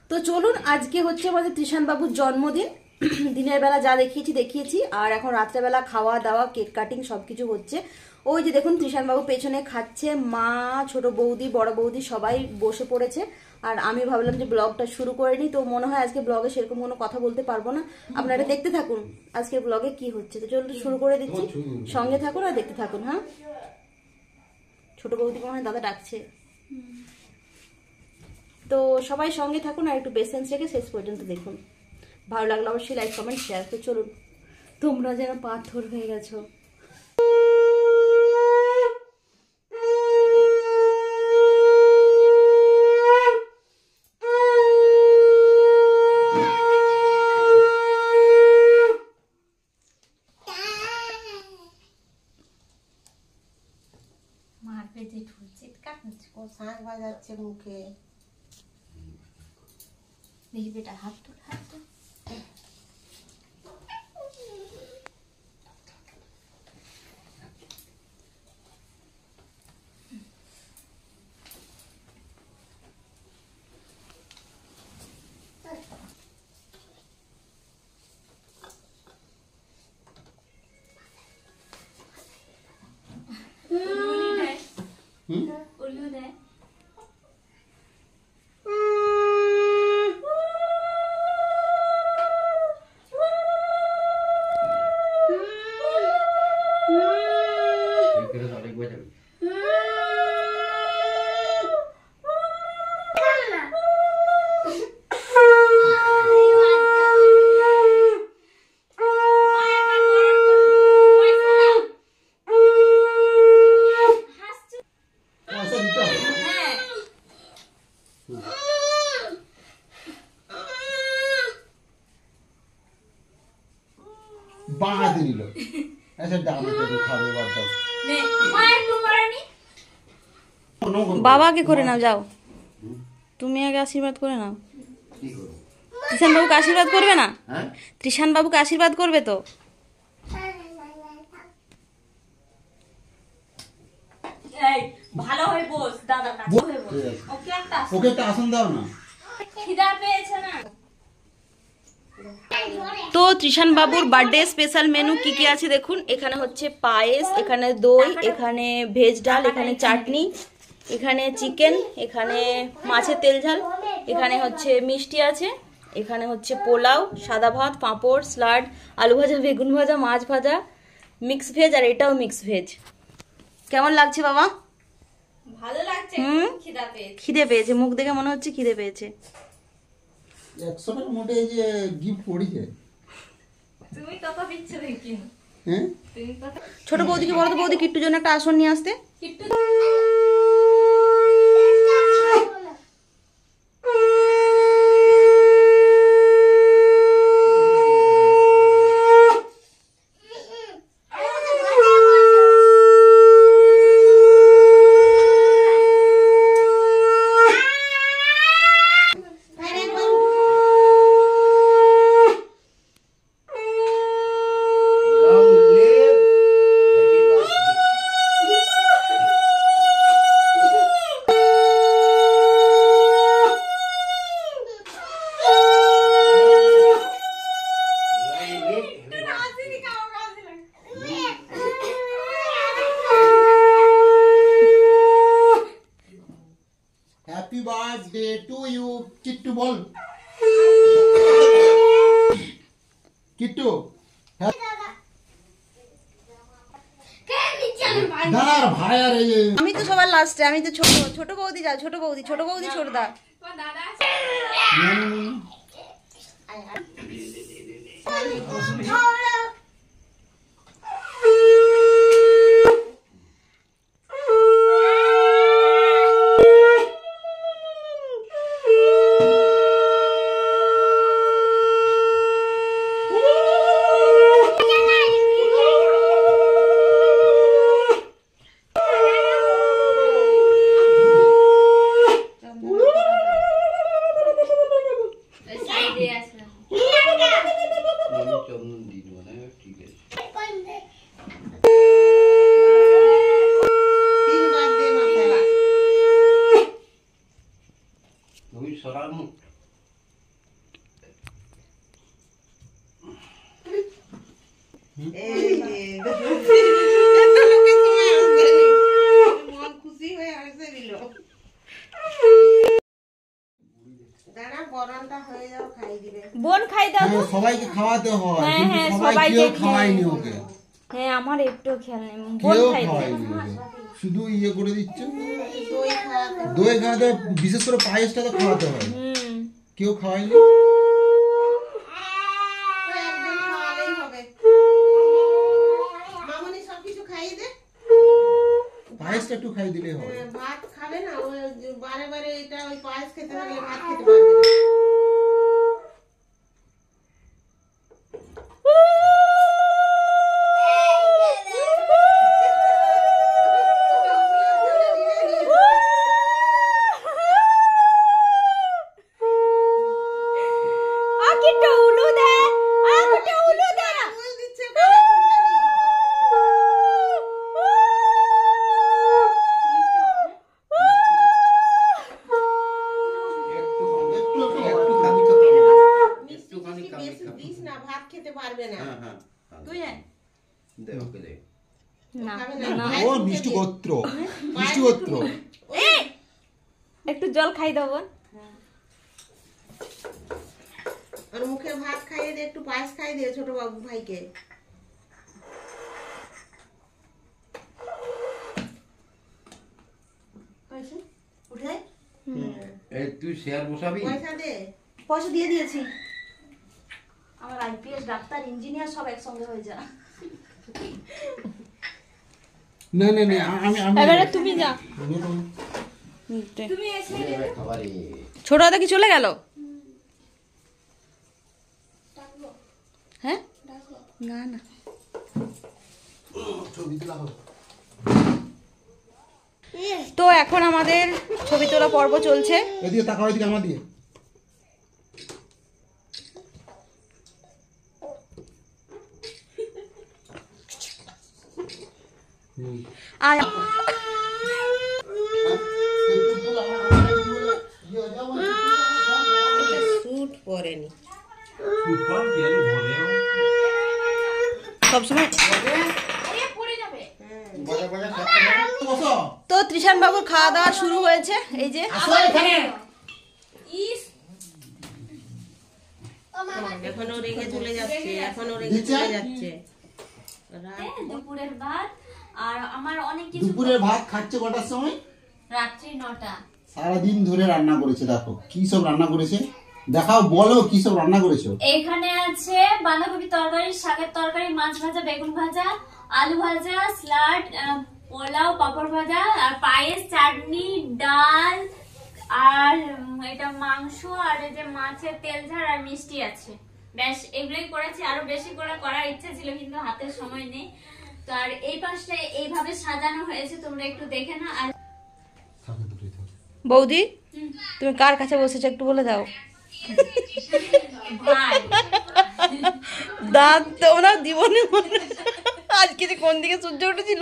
তো চলুন, আজকে হচ্ছে আমাদের তৃষান বাবুর জন্মদিন। দিনের বেলা যা দেখিয়েছি, আর এখন রাত্রেবেলা খাওয়া দাওয়া, কেক কাটিং সবকিছু হচ্ছে। ওই যে দেখুন তৃষান বাবু পেছনে খাচ্ছে, মা, ছোট বৌদি, বড় বৌদি সবাই বসে পড়েছে। আর আমি ভাবলাম যে ব্লগটা শুরু করে নিই। তো মনে হয় আজকে ব্লগে সেরকম কোনো কথা বলতে পারবো না, আপনারা দেখতে থাকুন আজকের ব্লগে কি হচ্ছে। তো চলুন শুরু করে দিচ্ছি, সঙ্গে থাকুন আর দেখতে থাকুন। হ্যাঁ, ছোট বৌদি মনে হয় দাদা ডাকছে। তো সবাই সঙ্গে থাকুন আর একটু পেশেন্স রেখে শেষ পর্যন্ত দেখুন। ভালো লাগলো অবশ্যই লাইক কমেন্ট শেয়ার। তো চলুন, তোমরা যেন পাথর হয়ে গেছো। মার পেটে ঠুলছে, কাটছে, ও শাঁখ বাজাচ্ছে মুখে। দেখি বেটা, হাত তুল, হাত তুল। উল্লু দেয়। বাঁধে নিল আচ্ছা ডামে খাবে বাদ দাও। বাবাকে করে নাও, যাও তুমি আগে আশীর্বাদ করে নাও। তৃষান বাবুকে আশীর্বাদ করবে না? তৃষান বাবুকে আশীর্বাদ করবে তো? ভালো হয়ে বস, দাদা ওকে একটা আসন দাও না। খিদা পেয়েছে না। তো তৃষান বাবুর বার্থডে স্পেশাল মেনু কি কি আছে দেখুন। এখানে হচ্ছে পায়েস, এখানে দই, এখানে ভেজ ডাল, এখানে চাটনি, এখানে চিকেন, এখানে মাছের তেল ঝাল, এখানে হচ্ছে মিষ্টি আছে, এখানে হচ্ছে পোলাও, সাদা ভাত, পাঁপড়, স্যালাড, আলু ভাজা, বেগুন ভাজা, মাছ ভাজা, মিক্স ভেজ, আর এটাও মিক্স ভেজ। কেমন লাগছে বাবা? ভালো লাগছে, খিদা পেয়েছে। খিদে পেয়েছে, মুখ দেখে মনে হচ্ছে খিদে পেয়েছে। 100 টাকার মোটে এই যে গিফট পড়িছে, তুমি কথা দিচ্ছ দেখি। হ্যাঁ তুমি কথা। ছোট বৌদিকে বলো তো, বৌদি কিট্টুর জন্য একটা আসন নিয়ে আসতে। Kittu happy birthday to you. Kittu বল, কিট্টু দাঁড়ার ভাই। আর আমি তো সবার লাস্টে, আমি তো ছোট। ছোট বৌদি যাও, ছোট বৌদি, ছোট বৌদি ছোটদা। দাদা এই যে, এত লোকে ছিল, মন খুশি হয়ে হেসে দিল। দাঁড়া, বরণটা হয়ে যাও, খাই দিবে। বোন খাই দাও তো। হ্যাঁ, সবাইকে খাওয়াতে হয়, হ্যাঁ, কিন্তু হ্যাঁ, সবাই সবাইকে কেউ খাওয়ায়নি ওকে, হ্যাঁ আমার একটু খেয়াল নেই, বোন কেউ খাই দাও। খাওয়ায়নি ওকে, শুধু ইয়ে করে দিচ্ছে। দই খাওয়াতে দই খাওয়াতে, বিশেষ করে পায়েসটা তো খাওয়াতে হয়, কেউ খাওয়ায়নি। ওই একজন খাওয়ালেই হবে। মামনি সবকিছু খাইয়ে দে। পায়েসটা একটু খাই দিলেই হবে। ভাত খাবে না, ওই যে বারে বারে এটা ওই পায়েস খেতে থাকলে ভাত খেতে পারবে না। ফুল দিচ্ছে কানে ফুলদানি। মিষ্টি টিষ্টি বেশি দিস না, ভাত খেতে পারবে না। না খাবে না, না, পায়েস ও মুখে মিষ্টি দে। গোত্র, মিষ্টি গোত্র। একটু জল খাই দাও বোন। আর মুখে ভাত খাইয়ে দে, একটু পায়েস খাইয়ে দে ছোট বাবু ভাইকে। তুই শেয়ার বসাবি? পয়সা দে। পয়সা দিয়ে দিয়েছি। আমার আইপিএস ডাক্তার ইঞ্জিনিয়ার সব একসঙ্গে হয়ে যা। না না না, আমি এবারে তুমি যা। তুমি এসে ছোট দাদা কি চলে গেল? হ্যাঁ না না, তো এখন আমাদের ছবি তোলা পর্ব চলছে। এদিকে তাকাও, এদিকে আমার দিকে। আর স্যুট পরেনি। সবসময় বসো। তো ত্রিশান বাবুর খাওয়া দাওয়া শুরু হয়েছে, এই যে এখনো রেগে চলে যাচ্ছে, এখনো রেগে চলে যাচ্ছে। দুপুরের ভাত আর আমার অনেক কিছু দুপুরের ভাত খাচ্ছে কটার সময়? রাত্রি 9টা। সারাদিন ধরে রান্না করেছে, দেখো কি সব রান্না করেছে, দেখাও, বলো কি সব রান্না করেছো। এখানে আছে বাঁধাকপি তরকারি, শাকের তরকারি, মাছ ভাজা, বেগুন ভাজা, আলু ভাজা, স্যালাড, পোলাও, পাপড় ভাজা আর পায়েস, চাটনি, ডাল আর এটা মাংস আর এই যে মাছের তেল ঝাল আর মিষ্টি আছে। ব্যাস এগুলোই করেছি, আরো বেশি করে করার ইচ্ছা ছিল কিন্তু হাতের সময় নেই। তো আর এই পাশটা এইভাবে সাজানো হয়েছে, তোমরা একটু দেখে না। আর বৌদি তুমি কার কাছে বসেছো একটু বলে দাও। ভাই দাঁত তো ওনার জীবনে আজকে যে কোন দিকে সূর্য উঠেছিল।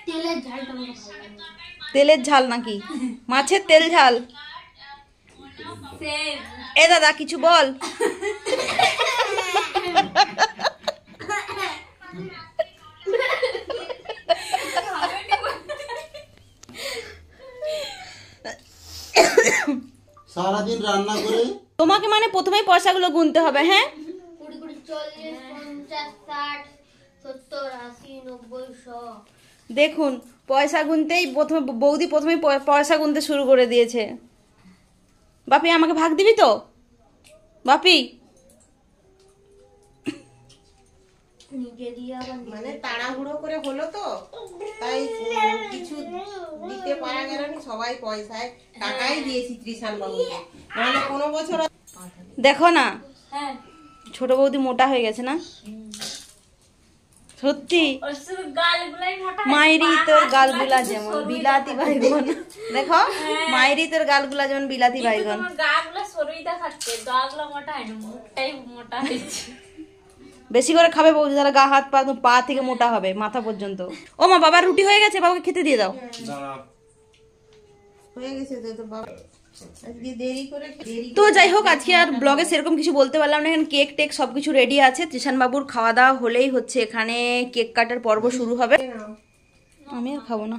তেলের ঝালটা আমার ভালো লাগে। তেলের ঝাল নাকি? মাছের তেল ঝাল? Same. এ দাদা কিছু বল। সারাদিন রান্না করে তোমাকে মানে প্রথমেই পয়সাগুলো গুনতে হবে, হ্যাঁ? 20, 40, 50, 60, 70, 80, 90, 100। দেখুন পয়সা গুনতেই বৌদি প্রথমেই পয়সা গুনতে শুরু করে দিয়েছে। বাপি আমাকে ভাগ দিবি তো? বাপি মানে তাড়াহুড়ো করে হলো তো, তাই কিছু দিতে পারা গেল না, সবাই পয়সায় টাকাই দিয়েছি ত্রিশান বাবুকে। নাহলে কোনো বছর দেখো না হ্যাঁ ছোট বৌদি মোটা হয়ে গেছে না? সত্যি ওর শুধু গালগুলাই মোটা। মায়েরই তোর গালগুলা যেমন বিলাতি বাইগন। দেখো মায়েরই তোর গালগুলা যেমন বিলাতি বাইগন। তোমার গাগুলো সরুই দেখাচ্ছে, গাগুলো মোটা হয় না, মুখটাই মোটা হয়েছে। বেশি করে খাবে বৌদি, তাহলে গা হাত পা একদম পা থেকে মোটা হবে মাথা পর্যন্ত। ও মা বাবার রুটি হয়ে গেছে, বাবাকে খেতে দিয়ে দাও। হয়ে গেছে তো বাবা। আজকে দেরি তো যাই হোক আজকে আর ব্লগে সেরকম কিছু বলতে পারলাম না। এখানে কেক টেক সবকিছু রেডি আছে। ত্রিশান বাবুর খাওয়া দাওয়া হলেই হচ্ছে এখানে কেক কাটার পর্ব শুরু হবে। আমি আর খাবো না।